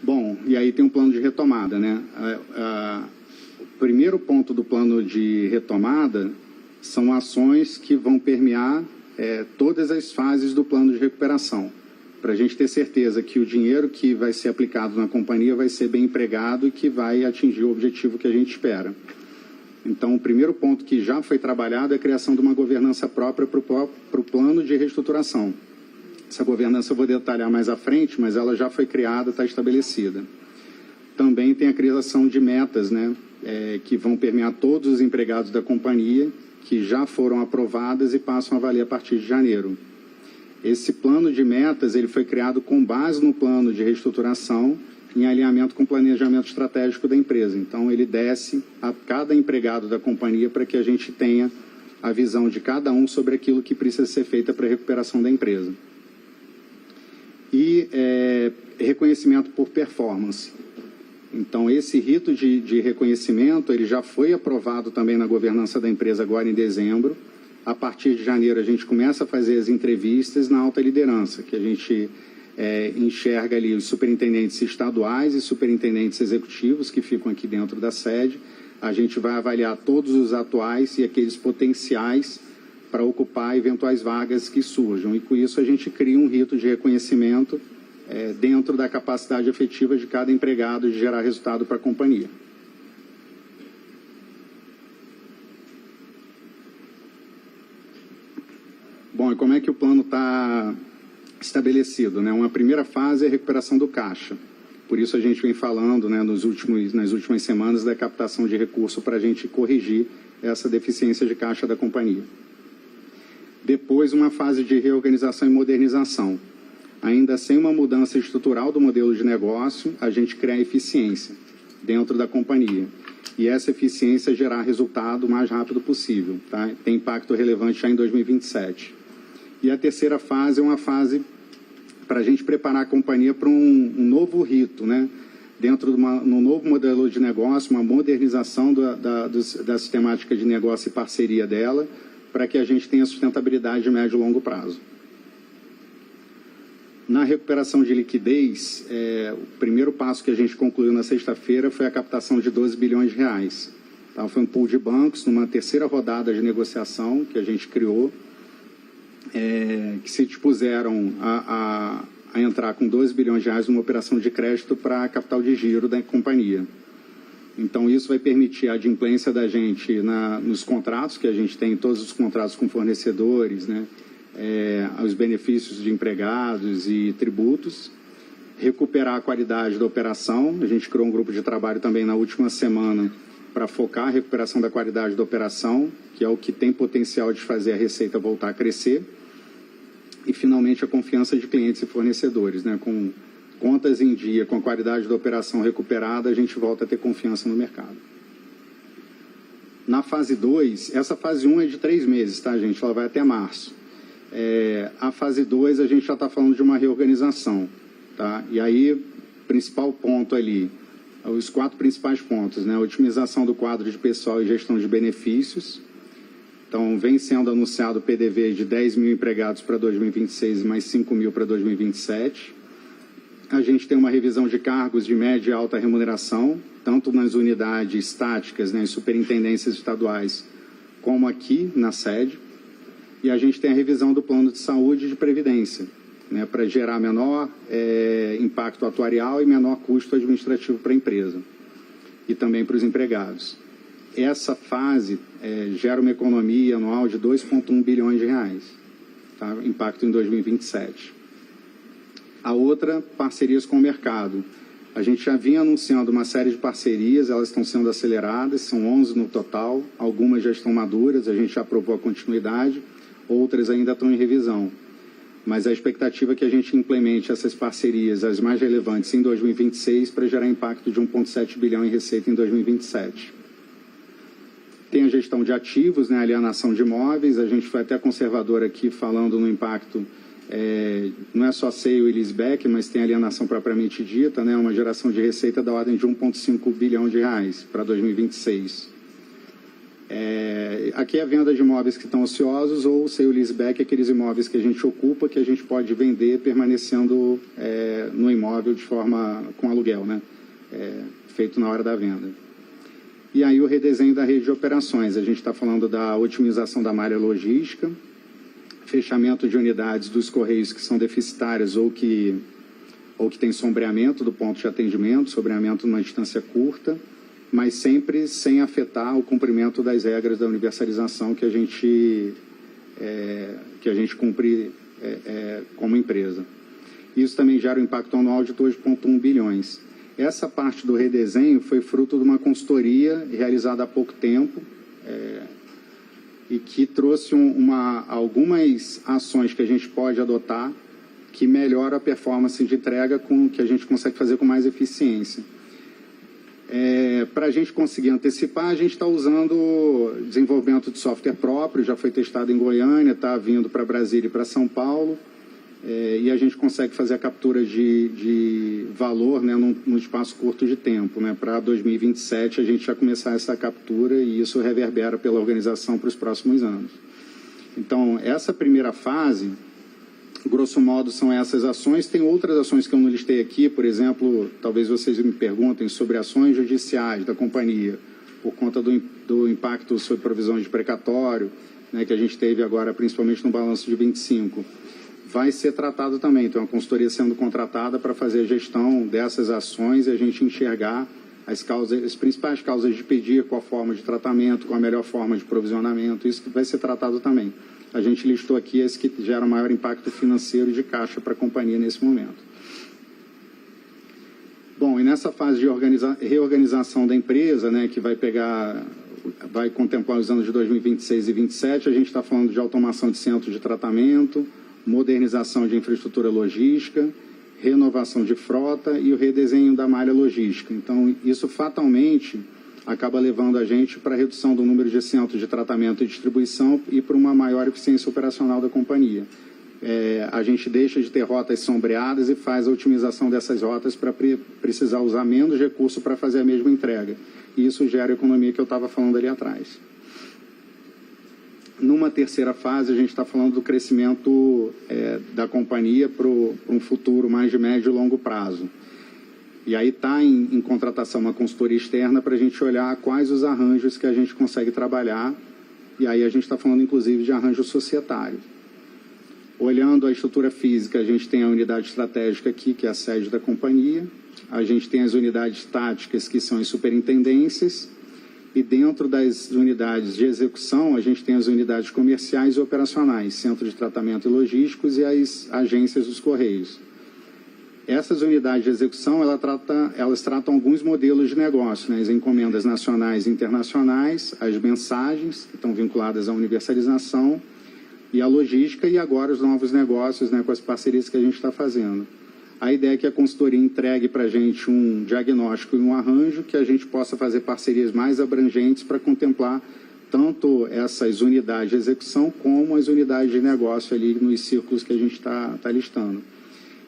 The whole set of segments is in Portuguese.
Bom, e aí tem um plano de retomada, né? O primeiro ponto do plano de retomada são ações que vão permear todas as fases do plano de recuperação, para a gente ter certeza que o dinheiro que vai ser aplicado na companhia vai ser bem empregado e que vai atingir o objetivo que a gente espera. Então, o primeiro ponto que já foi trabalhado é a criação de uma governança própria para o plano de reestruturação. Essa governança eu vou detalhar mais à frente, mas ela já foi criada, está estabelecida. Também tem a criação de metas, né, que vão permear todos os empregados da companhia, que já foram aprovadas e passam a valer a partir de janeiro. Esse plano de metas ele foi criado com base no plano de reestruturação, em alinhamento com o planejamento estratégico da empresa. Então, ele desce a cada empregado da companhia para que a gente tenha a visão de cada um sobre aquilo que precisa ser feito para a recuperação da empresa. E reconhecimento por performance. Então, esse rito de reconhecimento ele já foi aprovado também na governança da empresa agora em dezembro. A partir de janeiro, a gente começa a fazer as entrevistas na alta liderança, que a gente enxerga ali os superintendentes estaduais e superintendentes executivos que ficam aqui dentro da sede. A gente vai avaliar todos os atuais e aqueles potenciais para ocupar eventuais vagas que surjam. E com isso a gente cria um rito de reconhecimento dentro da capacidade efetiva de cada empregado de gerar resultado para a companhia. Bom, e como é que o plano está estabelecido, né? Uma primeira fase é a recuperação do caixa. Por isso a gente vem falando, né, nas últimas semanas da captação de recurso para a gente corrigir essa deficiência de caixa da companhia. Depois, uma fase de reorganização e modernização. Ainda sem uma mudança estrutural do modelo de negócio, a gente cria eficiência dentro da companhia. E essa eficiência gerar resultado o mais rápido possível, tá? Tem impacto relevante já em 2027. E a terceira fase é uma fase para a gente preparar a companhia para um novo rito, né? Dentro de um novo modelo de negócio, uma modernização da sistemática de negócio e parceria dela, para que a gente tenha sustentabilidade de médio e longo prazo. Na recuperação de liquidez, o primeiro passo que a gente concluiu na sexta-feira foi a captação de 12 bilhões de reais. Então, foi um pool de bancos, numa terceira rodada de negociação que a gente criou, que se dispuseram a entrar com 12 bilhões de reais numa operação de crédito para a capital de giro da companhia. Então, isso vai permitir a adimplência da gente nos contratos que a gente tem, todos os contratos com fornecedores, né, os benefícios de empregados e tributos, recuperar a qualidade da operação. A gente criou um grupo de trabalho também na última semana para focar a recuperação da qualidade da operação, que é o que tem potencial de fazer a receita voltar a crescer. E, finalmente, a confiança de clientes e fornecedores, né? Com contas em dia, com a qualidade da operação recuperada, a gente volta a ter confiança no mercado. Na fase 2, essa fase 1 é de 3 meses, tá, gente? Ela vai até março. A fase 2, a gente já está falando de uma reorganização, tá? E aí, principal ponto ali, os 4 principais pontos, né? A otimização do quadro de pessoal e gestão de benefícios. Então, vem sendo anunciado o PDV de 10 mil empregados para 2026 e mais 5 mil para 2027. A gente tem uma revisão de cargos de média e alta remuneração, tanto nas unidades estáticas, né, as superintendências estaduais, como aqui na sede. E a gente tem a revisão do plano de saúde e de previdência, né, para gerar menor impacto atuarial e menor custo administrativo para a empresa e também para os empregados. Essa fase gera uma economia anual de 2,1 bilhões de reais, tá? Impacto em 2027. A outra, parcerias com o mercado. A gente já vinha anunciando uma série de parcerias, elas estão sendo aceleradas, são 11 no total, algumas já estão maduras, a gente já aprovou a continuidade, outras ainda estão em revisão. Mas a expectativa é que a gente implemente essas parcerias, as mais relevantes, em 2026, para gerar impacto de 1,7 bilhão em receita em 2027. Tem a gestão de ativos, né, a alienação de imóveis. A gente foi até conservador aqui falando no impacto, não é só sale e leaseback, mas tem alienação propriamente dita, né, uma geração de receita da ordem de 1,5 bilhão de reais para 2026. Aqui é a venda de imóveis que estão ociosos ou sale leaseback, aqueles imóveis que a gente ocupa, que a gente pode vender permanecendo no imóvel de forma com aluguel, né? Feito na hora da venda. E aí o redesenho da rede de operações. A gente está falando da otimização da malha logística, fechamento de unidades dos Correios que são deficitárias ou que tem sombreamento do ponto de atendimento, sombreamento numa distância curta, mas sempre sem afetar o cumprimento das regras da universalização que a gente cumpre como empresa. Isso também gera um impacto anual de 2,1 bilhões. Essa parte do redesenho foi fruto de uma consultoria realizada há pouco tempo e que trouxe algumas ações que a gente pode adotar que melhoram a performance de entrega que a gente consegue fazer com mais eficiência. Para a gente conseguir antecipar, a gente está usando desenvolvimento de software próprio, já foi testado em Goiânia, está vindo para Brasília e para São Paulo, e a gente consegue fazer a captura de valor, né, num espaço curto de tempo. Né? Para 2027 a gente já começar essa captura e isso reverbera pela organização para os próximos anos. Então, essa primeira fase, grosso modo, são essas ações. Tem outras ações que eu não listei aqui, por exemplo, talvez vocês me perguntem sobre ações judiciais da companhia, por conta do impacto sobre provisões de precatório, né, que a gente teve agora, principalmente no balanço de 25. Vai ser tratado também, tem uma consultoria sendo contratada para fazer a gestão dessas ações e a gente enxergar as principais causas de pedir, qual a forma de tratamento, qual a melhor forma de provisionamento, isso vai ser tratado também. A gente listou aqui as que geram maior impacto financeiro e de caixa para a companhia nesse momento. Bom, e nessa fase de reorganização da empresa, né, que vai contemplar os anos de 2026 e 2027, a gente está falando de automação de centros de tratamento, modernização de infraestrutura logística, renovação de frota e o redesenho da malha logística. Então, isso fatalmente acaba levando a gente para a redução do número de centros de tratamento e distribuição e para uma maior eficiência operacional da companhia. A gente deixa de ter rotas sombreadas e faz a otimização dessas rotas para precisar usar menos recurso para fazer a mesma entrega. E isso gera a economia que eu estava falando ali atrás. Numa terceira fase, a gente está falando do crescimento da companhia para um futuro mais de médio e longo prazo. E aí está em contratação uma consultoria externa para a gente olhar quais os arranjos que a gente consegue trabalhar. E aí a gente está falando, inclusive, de arranjo societário. Olhando a estrutura física, a gente tem a unidade estratégica aqui, que é a sede da companhia. A gente tem as unidades táticas, que são as superintendências. E dentro das unidades de execução, a gente tem as unidades comerciais e operacionais, centro de tratamento e logísticos e as agências dos Correios. Essas unidades de execução, elas tratam alguns modelos de negócio, né? As encomendas nacionais e internacionais, as mensagens, que estão vinculadas à universalização, e a logística, e agora os novos negócios, né, com as parcerias que a gente está fazendo. A ideia é que a consultoria entregue para a gente um diagnóstico e um arranjo, que a gente possa fazer parcerias mais abrangentes para contemplar tanto essas unidades de execução como as unidades de negócio ali nos círculos que a gente está listando.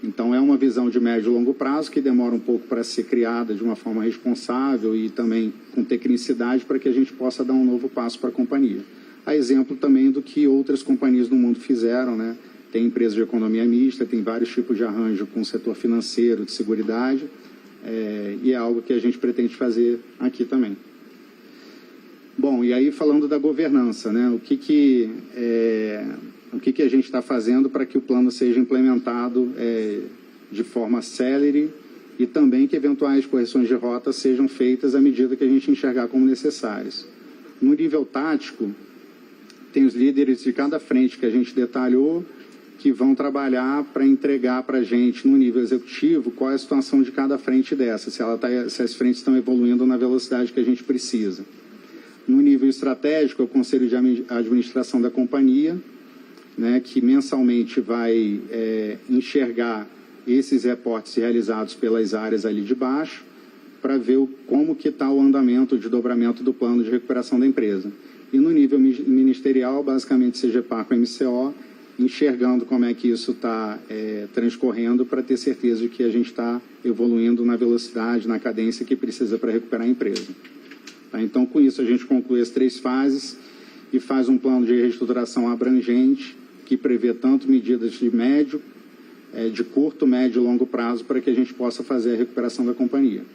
Então, é uma visão de médio e longo prazo que demora um pouco para ser criada de uma forma responsável e também com tecnicidade para que a gente possa dar um novo passo para a companhia. A exemplo também do que outras companhias no mundo fizeram, né? Tem empresas de economia mista, tem vários tipos de arranjo com o setor financeiro, de seguridade, e é algo que a gente pretende fazer aqui também. Bom, e aí falando da governança, né? O que a gente está fazendo para que o plano seja implementado de forma célere e também que eventuais correções de rota sejam feitas à medida que a gente enxergar como necessárias. No nível tático, tem os líderes de cada frente que a gente detalhou, que vão trabalhar para entregar para a gente, no nível executivo, qual é a situação de cada frente dessa, se as frentes estão evoluindo na velocidade que a gente precisa. No nível estratégico, é o Conselho de Administração da companhia, né, que mensalmente vai enxergar esses reportes realizados pelas áreas ali de baixo, para ver como que está o andamento de dobramento do plano de recuperação da empresa. E no nível ministerial, basicamente CGPAR com MCO, enxergando como é que isso está transcorrendo para ter certeza de que a gente está evoluindo na velocidade, na cadência que precisa para recuperar a empresa. Tá? Então, com isso, a gente conclui as 3 fases e faz um plano de reestruturação abrangente que prevê tanto medidas de curto, médio e longo prazo para que a gente possa fazer a recuperação da companhia.